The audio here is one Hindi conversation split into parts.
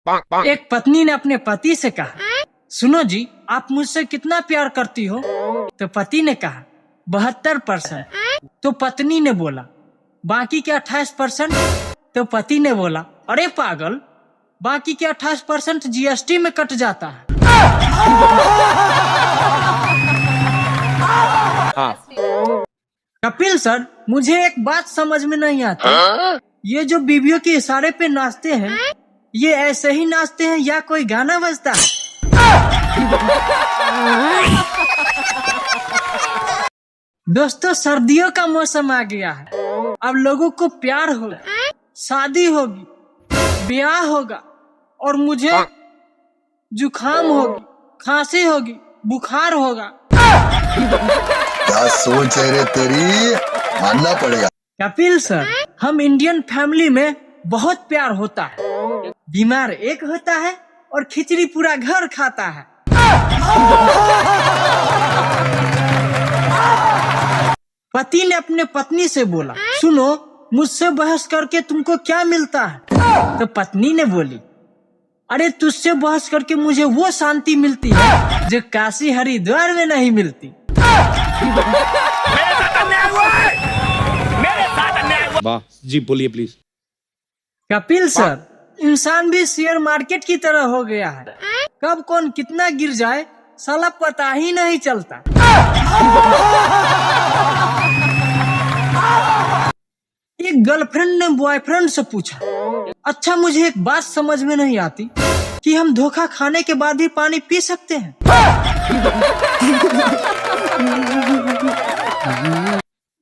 एक पत्नी ने अपने पति से कहा, सुनो जी, आप मुझसे कितना प्यार करती हो? तो पति ने कहा 72%। तो पत्नी ने बोला बाकी के 28%? तो पति ने बोला अरे पागल, बाकी के 28% जीएसटी में कट जाता है। कपिल सर, मुझे एक बात समझ में नहीं आती, ये जो बीवियों के इशारे पे नाचते हैं, ये ऐसे ही नाचते हैं या कोई गाना बजता है? दोस्तों, सर्दियों का मौसम आ गया है। अब लोगों को प्यार होगा, शादी होगी, ब्याह होगा और मुझे जुकाम होगी, खांसी होगी, बुखार होगा। क्या सोच है रे तेरी, मानना पड़ेगा। कपिल सर, हम इंडियन फैमिली में बहुत प्यार होता है। बीमार एक होता है और खिचड़ी पूरा घर खाता है। पति ने अपने पत्नी से बोला, सुनो, मुझसे बहस करके तुमको क्या मिलता है? तो पत्नी ने बोली, अरे तुझसे बहस करके मुझे वो शांति मिलती है जो काशी हरिद्वार में नहीं मिलती। वाह जी, बोलिए प्लीज। कपिल सर, इंसान भी शेयर मार्केट की तरह हो गया है। कब कौन कितना गिर जाए साला पता ही नहीं चलता। एक गर्लफ्रेंड ने बॉयफ्रेंड से पूछा, अच्छा मुझे एक बात समझ में नहीं आती कि हम धोखा खाने के बाद भी पानी पी सकते हैं?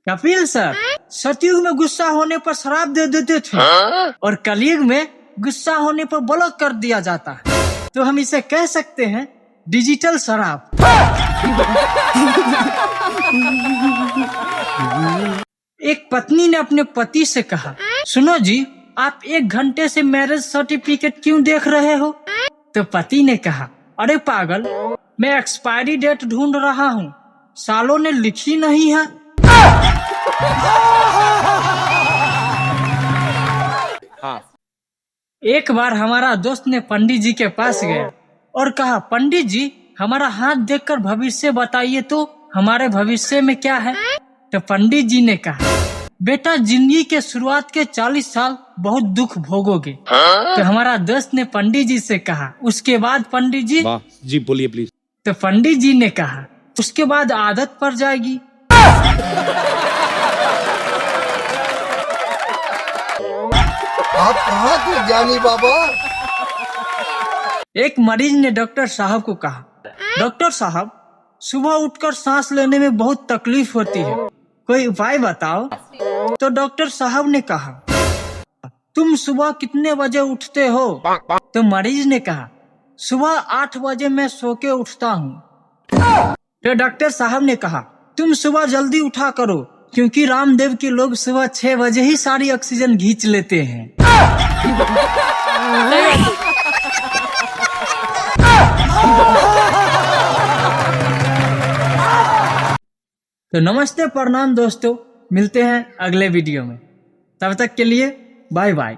कपिल सर, सतयुग में गुस्सा होने पर शराब दे देते थे और कलयुग में गुस्सा होने पर ब्लॉक कर दिया जाता है, तो हम इसे कह सकते हैं डिजिटल शराब। एक पत्नी ने अपने पति से कहा, सुनो जी, आप 1 घंटे से मैरिज सर्टिफिकेट क्यों देख रहे हो? तो पति ने कहा, अरे पागल, मैं एक्सपायरी डेट ढूंढ रहा हूँ, सालों ने लिखी नहीं है। एक बार हमारा दोस्त ने पंडित जी के पास गया और कहा, पंडित जी, हमारा हाथ देखकर भविष्य बताइए तो हमारे भविष्य में क्या है? तो पंडित जी ने कहा, बेटा, जिंदगी के शुरुआत के 40 साल बहुत दुख भोगोगे। तो हमारा दोस्त ने पंडित जी से कहा, उसके बाद पंडित जी? वाह जी, बोलिए प्लीज। तो पंडित जी ने कहा, उसके बाद आदत पड़ जाएगी। आप कहाँ थे ज्ञानी बाबा? एक मरीज ने डॉक्टर साहब को कहा, डॉक्टर साहब, सुबह उठकर सांस लेने में बहुत तकलीफ होती है, कोई उपाय बताओ। तो डॉक्टर साहब ने कहा, तुम सुबह कितने बजे उठते हो? तो मरीज ने कहा, सुबह 8 बजे मैं सो के उठता हूँ। तो डॉक्टर साहब ने कहा, तुम सुबह जल्दी उठा करो, क्योंकि रामदेव के लोग सुबह 6 बजे ही सारी ऑक्सीजन खींच लेते हैं। तो नमस्ते, प्रणाम दोस्तों, मिलते हैं अगले वीडियो में। तब तक के लिए बाय बाय।